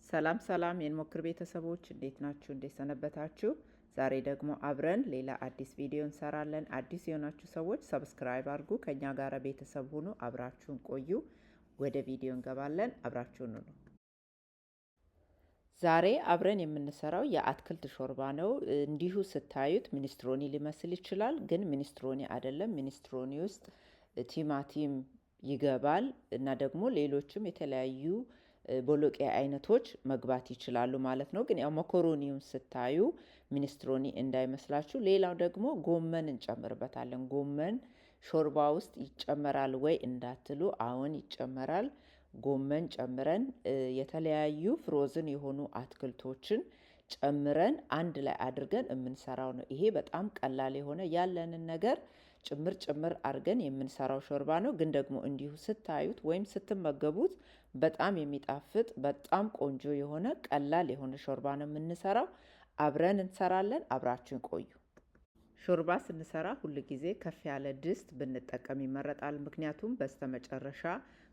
ሰላም ሰላም የንሞክር ቤተሰቦች እንዴት ናችሁ? እንዴት ሰነበታችሁ? ዛሬ ደግሞ አብረን ሌላ አዲስ ቪዲዮ እንሰራለን። አዲስ የሆናችሁ ሰዎች ሰብስክራይብ አድርጉ፣ ከኛ ጋር ቤተሰብ ሁኑ፣ አብራችሁን ቆዩ። ወደ ቪዲዮ እንገባለን። አብራችሁን ነው። ዛሬ አብረን የምንሰራው የአትክልት ሾርባ ነው። እንዲሁ ስታዩት ሚኒስትሮኒ ሊመስል ይችላል፣ ግን ሚኒስትሮኒ አይደለም። ሚኒስትሮኒ ውስጥ ቲማቲም ይገባል እና ደግሞ ሌሎችም የተለያዩ ቦሎቄ አይነቶች መግባት ይችላሉ ማለት ነው። ግን ያው መኮሮኒውን ስታዩ ሚኒስትሮኒ እንዳይመስላችሁ። ሌላው ደግሞ ጎመን እንጨምርበታለን። ጎመን ሾርባ ውስጥ ይጨመራል ወይ እንዳትሉ፣ አሁን ይጨመራል። ጎመን ጨምረን የተለያዩ ፍሮዝን የሆኑ አትክልቶችን ጨምረን አንድ ላይ አድርገን የምንሰራው ነው። ይሄ በጣም ቀላል የሆነ ያለንን ነገር ጭምር አድርገን የምንሰራው ሾርባ ነው። ግን ደግሞ እንዲሁ ስታዩት ወይም ስትመገቡት በጣም የሚጣፍጥ በጣም ቆንጆ የሆነ ቀላል የሆነ ሾርባ ነው የምንሰራው። አብረን እንሰራለን። አብራችን ቆዩ። ሾርባ ስንሰራ ሁል ጊዜ ከፍ ያለ ድስት ብንጠቀም ይመረጣል። ምክንያቱም በስተመጨረሻ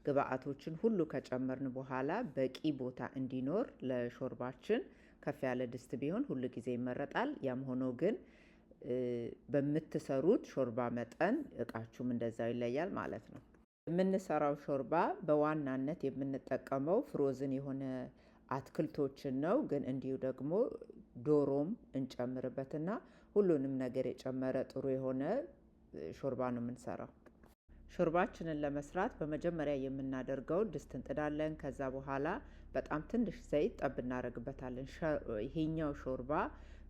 ግብአቶችን ሁሉ ከጨመርን በኋላ በቂ ቦታ እንዲኖር ለሾርባችን ከፍ ያለ ድስት ቢሆን ሁል ጊዜ ይመረጣል። ያም ሆኖ ግን በምትሰሩት ሾርባ መጠን እቃችሁም እንደዛው ይለያል ማለት ነው። የምንሰራው ሾርባ በዋናነት የምንጠቀመው ፍሮዝን የሆነ አትክልቶችን ነው። ግን እንዲሁ ደግሞ ዶሮም እንጨምርበትና ሁሉንም ነገር የጨመረ ጥሩ የሆነ ሾርባ ነው የምንሰራው። ሾርባችንን ለመስራት በመጀመሪያ የምናደርገው ድስት እንጥዳለን። ከዛ በኋላ በጣም ትንሽ ዘይት ጠብ እናደርግበታለን። ይሄኛው ሾርባ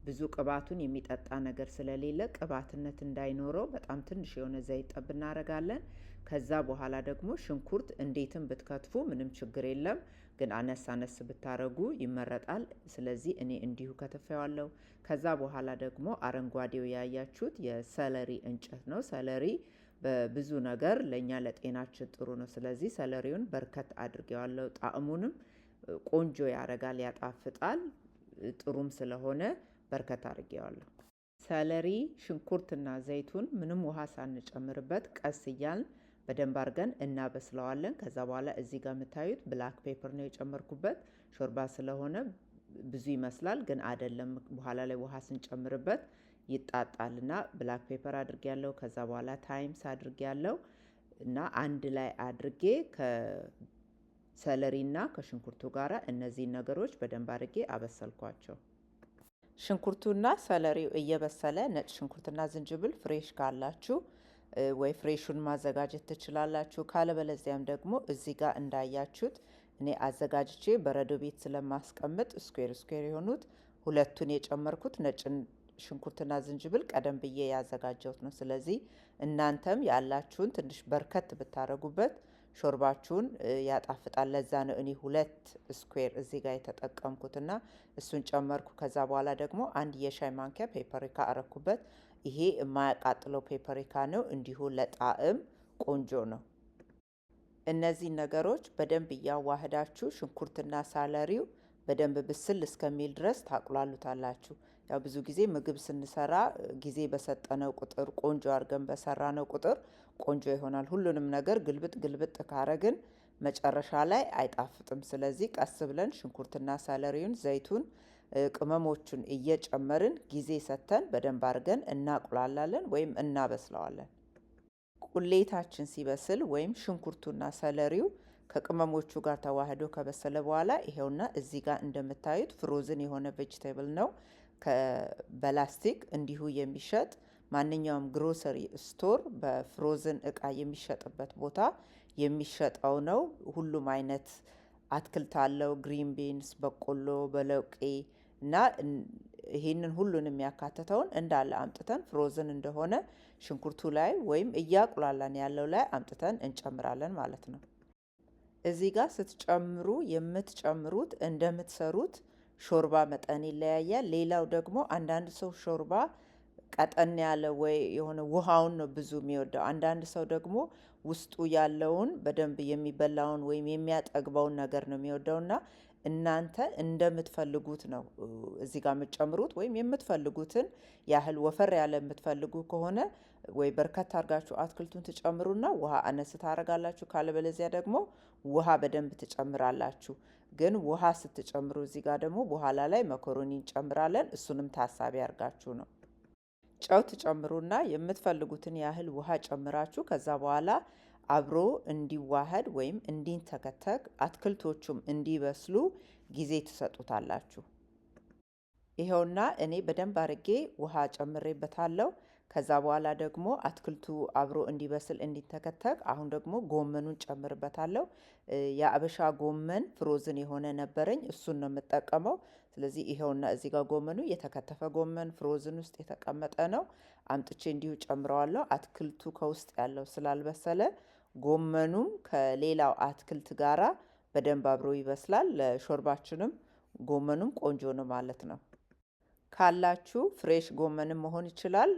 ብዙ ቅባቱን የሚጠጣ ነገር ስለሌለ ቅባትነት እንዳይኖረው በጣም ትንሽ የሆነ ዘይት ጠብ እናደርጋለን። ከዛ በኋላ ደግሞ ሽንኩርት እንዴትም ብትከትፉ ምንም ችግር የለም፣ ግን አነስ አነስ ብታረጉ ይመረጣል። ስለዚህ እኔ እንዲሁ ከትፌዋለሁ። ከዛ በኋላ ደግሞ አረንጓዴው ያያችሁት የሰለሪ እንጨት ነው። ሰለሪ በብዙ ነገር ለእኛ ለጤናችን ጥሩ ነው። ስለዚህ ሰለሪውን በርከት አድርጌዋለሁ። ጣዕሙንም ቆንጆ ያረጋል፣ ያጣፍጣል። ጥሩም ስለሆነ በርከት አድርጌዋለሁ። ሰለሪ፣ ሽንኩርትና ዘይቱን ምንም ውሃ ሳንጨምርበት ቀስ እያልን በደንብ አድርገን እናበስለዋለን። ከዛ በኋላ እዚህ ጋር የምታዩት ብላክ ፔፐር ነው የጨመርኩበት። ሾርባ ስለሆነ ብዙ ይመስላል፣ ግን አይደለም። በኋላ ላይ ውሃ ስንጨምርበት ይጣጣልና ብላክ ፔፐር አድርጌያለሁ። ከዛ በኋላ ታይምስ አድርጌያለሁ እና አንድ ላይ አድርጌ ከሰለሪና ከሽንኩርቱ ጋር እነዚህን ነገሮች በደንብ አድርጌ አበሰልኳቸው። ሽንኩርቱና ሰለሪው እየበሰለ ነጭ ሽንኩርትና ዝንጅብል ፍሬሽ ካላችሁ ወይ ፍሬሹን ማዘጋጀት ትችላላችሁ። ካለበለዚያም ደግሞ እዚህ ጋር እንዳያችሁት እኔ አዘጋጅቼ በረዶ ቤት ስለማስቀምጥ ስኩዌር የሆኑት ሁለቱን የጨመርኩት ነጭ ሽንኩርትና ዝንጅብል ቀደም ብዬ ያዘጋጀሁት ነው። ስለዚህ እናንተም ያላችሁን ትንሽ በርከት ብታረጉበት ሾርባችሁን ያጣፍጣል። ለዛ ነው እኔ ሁለት ስኩዌር እዚህ ጋር የተጠቀምኩትና እሱን ጨመርኩ። ከዛ በኋላ ደግሞ አንድ የሻይ ማንኪያ ፔፐሪካ አረኩበት። ይሄ የማያቃጥለው ፔፐሪካ ነው፣ እንዲሁ ለጣዕም ቆንጆ ነው። እነዚህ ነገሮች በደንብ እያዋህዳችሁ ሽንኩርትና ሳለሪው በደንብ ብስል እስከሚል ድረስ ታቁላሉታላችሁ። ያው ብዙ ጊዜ ምግብ ስንሰራ ጊዜ በሰጠነው ቁጥር ቆንጆ አድርገን በሰራነው ቁጥር ቆንጆ ይሆናል። ሁሉንም ነገር ግልብጥ ካረግን መጨረሻ ላይ አይጣፍጥም። ስለዚህ ቀስ ብለን ሽንኩርትና ሳለሪውን፣ ዘይቱን፣ ቅመሞቹን እየጨመርን ጊዜ ሰጥተን በደንብ አድርገን እናቁላላለን ወይም እናበስለዋለን። ቁሌታችን ሲበስል ወይም ሽንኩርቱና ሰለሪው ከቅመሞቹ ጋር ተዋህዶ ከበሰለ በኋላ ይሄውና እዚህ ጋር እንደምታዩት ፍሮዝን የሆነ ቬጅቴብል ነው። በላስቲክ እንዲሁ የሚሸጥ ማንኛውም ግሮሰሪ ስቶር በፍሮዝን እቃ የሚሸጥበት ቦታ የሚሸጠው ነው። ሁሉም አይነት አትክልት አለው። ግሪን ቢንስ፣ በቆሎ፣ በለውቄ እና ይሄንን ሁሉን የሚያካትተውን እንዳለ አምጥተን ፍሮዝን እንደሆነ ሽንኩርቱ ላይ ወይም እያቁላላን ያለው ላይ አምጥተን እንጨምራለን ማለት ነው። እዚህ ጋር ስትጨምሩ የምትጨምሩት እንደምትሰሩት ሾርባ መጠን ይለያያል። ሌላው ደግሞ አንዳንድ ሰው ሾርባ ቀጠን ያለ ወይ የሆነ ውሃውን ነው ብዙ የሚወደው። አንዳንድ ሰው ደግሞ ውስጡ ያለውን በደንብ የሚበላውን ወይም የሚያጠግበውን ነገር ነው የሚወደውና እናንተ እንደምትፈልጉት ነው እዚህ ጋር የምትጨምሩት። ወይም የምትፈልጉትን ያህል ወፈር ያለ የምትፈልጉ ከሆነ ወይ በርከት አድርጋችሁ አትክልቱን ትጨምሩና ውሃ አነስ ታደርጋላችሁ። ካለበለዚያ ደግሞ ውሃ በደንብ ትጨምራላችሁ። ግን ውሃ ስትጨምሩ እዚህ ጋር ደግሞ በኋላ ላይ መኮሮኒ እንጨምራለን። እሱንም ታሳቢ አድርጋችሁ ነው። ጨው ትጨምሩና የምትፈልጉትን ያህል ውሃ ጨምራችሁ ከዛ በኋላ አብሮ እንዲዋሃድ ወይም እንዲንተከተክ አትክልቶቹም እንዲበስሉ ጊዜ ትሰጡታላችሁ። ይኸውና እኔ በደንብ አድርጌ ውሃ ጨምሬበታለሁ። ከዛ በኋላ ደግሞ አትክልቱ አብሮ እንዲበስል እንዲተከተክ አሁን ደግሞ ጎመኑን ጨምርበታለሁ። የአበሻ ጎመን ፍሮዝን የሆነ ነበረኝ፣ እሱን ነው የምጠቀመው። ስለዚህ ይኸውና እዚህ ጋር ጎመኑ የተከተፈ ጎመን ፍሮዝን ውስጥ የተቀመጠ ነው። አምጥቼ እንዲሁ ጨምረዋለሁ። አትክልቱ ከውስጥ ያለው ስላልበሰለ ጎመኑም ከሌላው አትክልት ጋራ በደንብ አብሮ ይበስላል። ለሾርባችንም ጎመኑም ቆንጆ ነው ማለት ነው። ካላችሁ ፍሬሽ ጎመንም መሆን ይችላል።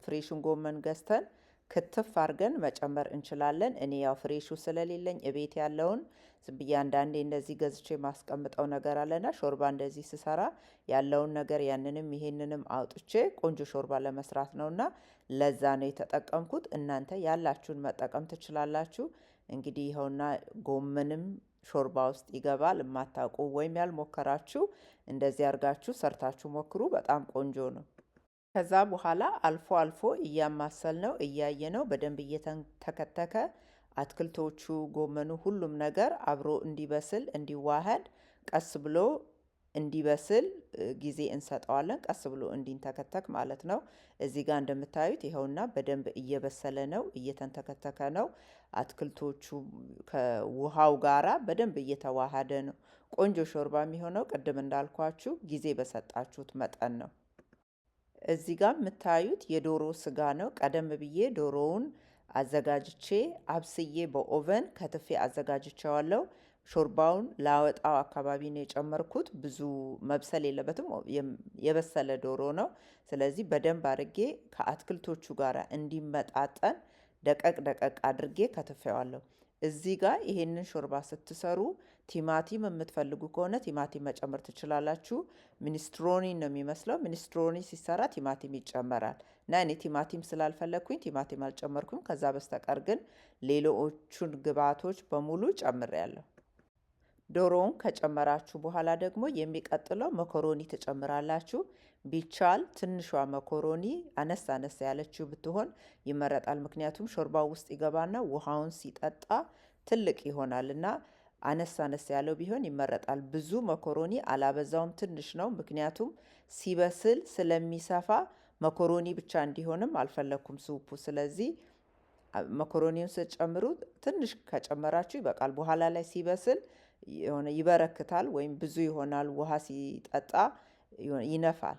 ፍሬሹን ጎመን ገዝተን ክትፍ አድርገን መጨመር እንችላለን። እኔ ያው ፍሬሹ ስለሌለኝ እቤት ያለውን ዝም ብዬ አንዳንዴ እንደዚህ ገዝቼ ማስቀምጠው ነገር አለና ሾርባ እንደዚህ ስሰራ ያለውን ነገር ያንንም ይሄንንም አውጥቼ ቆንጆ ሾርባ ለመስራት ነውና ለዛ ነው የተጠቀምኩት። እናንተ ያላችሁን መጠቀም ትችላላችሁ። እንግዲህ ይኸውና ጎመንም ሾርባ ውስጥ ይገባል። የማታውቁ ወይም ያልሞከራችሁ እንደዚህ አድርጋችሁ ሰርታችሁ ሞክሩ። በጣም ቆንጆ ነው። ከዛ በኋላ አልፎ አልፎ እያማሰል ነው እያየ ነው በደንብ እየተንተከተከ አትክልቶቹ፣ ጎመኑ፣ ሁሉም ነገር አብሮ እንዲበስል እንዲዋሃድ ቀስ ብሎ እንዲበስል ጊዜ እንሰጠዋለን። ቀስ ብሎ እንዲንተከተክ ማለት ነው። እዚህ ጋር እንደምታዩት ይኸውና በደንብ እየበሰለ ነው፣ እየተንተከተከ ነው። አትክልቶቹ ከውሃው ጋራ በደንብ እየተዋሃደ ነው። ቆንጆ ሾርባ የሚሆነው ቅድም እንዳልኳችሁ ጊዜ በሰጣችሁት መጠን ነው። እዚህ ጋር የምታዩት የዶሮ ስጋ ነው። ቀደም ብዬ ዶሮውን አዘጋጅቼ አብስዬ በኦቨን ከትፌ አዘጋጅቼዋለሁ። ሾርባውን ላወጣው አካባቢ ነው የጨመርኩት። ብዙ መብሰል የለበትም፣ የበሰለ ዶሮ ነው። ስለዚህ በደንብ አድርጌ ከአትክልቶቹ ጋር እንዲመጣጠን ደቀቅ ደቀቅ አድርጌ ከትፌዋለሁ። እዚህ ጋር ይሄንን ሾርባ ስትሰሩ ቲማቲም የምትፈልጉ ከሆነ ቲማቲም መጨመር ትችላላችሁ። ሚኒስትሮኒ ነው የሚመስለው። ሚኒስትሮኒ ሲሰራ ቲማቲም ይጨመራል እና እኔ ቲማቲም ስላልፈለግኩኝ ቲማቲም አልጨመርኩም። ከዛ በስተቀር ግን ሌሎቹን ግብአቶች በሙሉ ጨምሬያለሁ። ዶሮውን ከጨመራችሁ በኋላ ደግሞ የሚቀጥለው መኮሮኒ ትጨምራላችሁ። ቢቻል ትንሿ መኮሮኒ አነስ አነስ ያለችው ብትሆን ይመረጣል። ምክንያቱም ሾርባው ውስጥ ይገባና ውሃውን ሲጠጣ ትልቅ ይሆናል እና አነስ አነስ ያለው ቢሆን ይመረጣል። ብዙ መኮሮኒ አላበዛውም፣ ትንሽ ነው። ምክንያቱም ሲበስል ስለሚሰፋ መኮሮኒ ብቻ እንዲሆንም አልፈለግኩም ሱፑ። ስለዚህ መኮሮኒውን ስትጨምሩ ትንሽ ከጨመራችሁ ይበቃል። በኋላ ላይ ሲበስል የሆነ ይበረክታል ወይም ብዙ ይሆናል። ውሃ ሲጠጣ ይነፋል።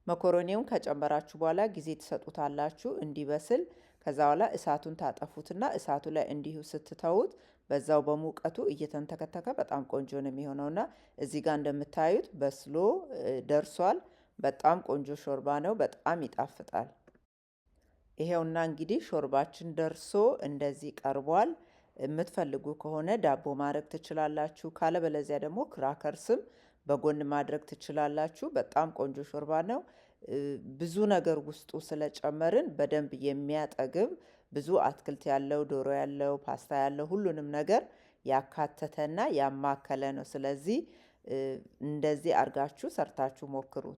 መኮሮኒውን ከጨመራችሁ በኋላ ጊዜ ትሰጡታላችሁ እንዲበስል። ከዛ በኋላ እሳቱን ታጠፉትና እሳቱ ላይ እንዲሁ ስትተዉት በዛው በሙቀቱ እየተንተከተከ በጣም ቆንጆ ነው የሚሆነውና እዚህ ጋር እንደምታዩት በስሎ ደርሷል። በጣም ቆንጆ ሾርባ ነው። በጣም ይጣፍጣል። ይሄውና እንግዲህ ሾርባችን ደርሶ እንደዚህ ቀርቧል። የምትፈልጉ ከሆነ ዳቦ ማድረግ ትችላላችሁ። ካለበለዚያ ደግሞ ክራከርስም በጎን ማድረግ ትችላላችሁ። በጣም ቆንጆ ሾርባ ነው። ብዙ ነገር ውስጡ ስለጨመርን በደንብ የሚያጠግብ ብዙ አትክልት ያለው፣ ዶሮ ያለው፣ ፓስታ ያለው ሁሉንም ነገር ያካተተና ያማከለ ነው። ስለዚህ እንደዚህ አርጋችሁ ሰርታችሁ ሞክሩት።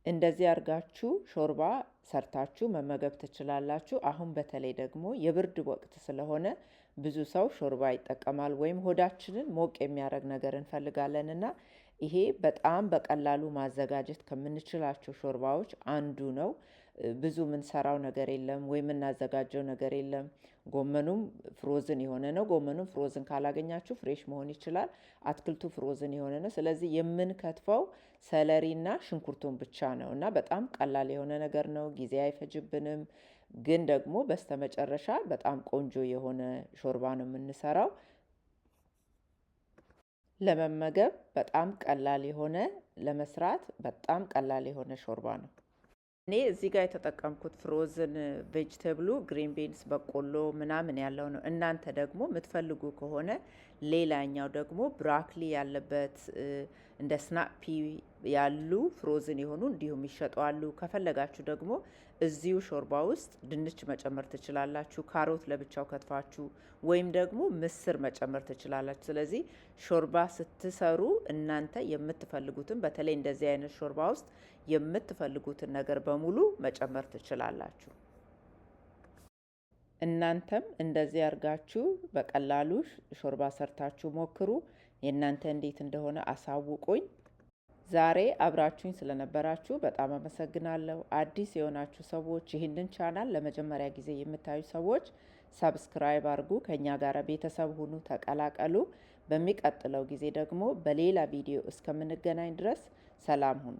እንደዚህ አርጋችሁ ሾርባ ሰርታችሁ መመገብ ትችላላችሁ። አሁን በተለይ ደግሞ የብርድ ወቅት ስለሆነ ብዙ ሰው ሾርባ ይጠቀማል። ወይም ሆዳችንን ሞቅ የሚያደርግ ነገር እንፈልጋለንና ይሄ በጣም በቀላሉ ማዘጋጀት ከምንችላቸው ሾርባዎች አንዱ ነው። ብዙ የምንሰራው ነገር የለም ወይ የምናዘጋጀው ነገር የለም። ጎመኑም ፍሮዝን የሆነ ነው። ጎመኑም ፍሮዝን ካላገኛችሁ ፍሬሽ መሆን ይችላል። አትክልቱ ፍሮዝን የሆነ ነው። ስለዚህ የምንከትፈው ሰለሪና ሽንኩርቱን ብቻ ነው እና በጣም ቀላል የሆነ ነገር ነው። ጊዜ አይፈጅብንም። ግን ደግሞ በስተመጨረሻ በጣም ቆንጆ የሆነ ሾርባ ነው የምንሰራው። ለመመገብ በጣም ቀላል የሆነ፣ ለመስራት በጣም ቀላል የሆነ ሾርባ ነው። እኔ እዚህ ጋር የተጠቀምኩት ፍሮዝን ቬጅቴብሉ ግሪን ቢንስ በቆሎ ምናምን ያለው ነው። እናንተ ደግሞ የምትፈልጉ ከሆነ ሌላኛው ደግሞ ብራክሊ ያለበት እንደ ስናፕ ያሉ ፍሮዝን የሆኑ እንዲሁም ይሸጠዋሉ። ከፈለጋችሁ ደግሞ እዚሁ ሾርባ ውስጥ ድንች መጨመር ትችላላችሁ። ካሮት ለብቻው ከትፋችሁ ወይም ደግሞ ምስር መጨመር ትችላላችሁ። ስለዚህ ሾርባ ስትሰሩ እናንተ የምትፈልጉትን በተለይ እንደዚህ አይነት ሾርባ ውስጥ የምትፈልጉትን ነገር በሙሉ መጨመር ትችላላችሁ። እናንተም እንደዚህ አድርጋችሁ በቀላሉ ሾርባ ሰርታችሁ ሞክሩ። የእናንተ እንዴት እንደሆነ አሳውቁኝ። ዛሬ አብራችሁኝ ስለነበራችሁ በጣም አመሰግናለሁ። አዲስ የሆናችሁ ሰዎች ይህንን ቻናል ለመጀመሪያ ጊዜ የምታዩ ሰዎች ሰብስክራይብ አድርጉ፣ ከኛ ጋር ቤተሰብ ሁኑ፣ ተቀላቀሉ። በሚቀጥለው ጊዜ ደግሞ በሌላ ቪዲዮ እስከምንገናኝ ድረስ ሰላም ሁኑ።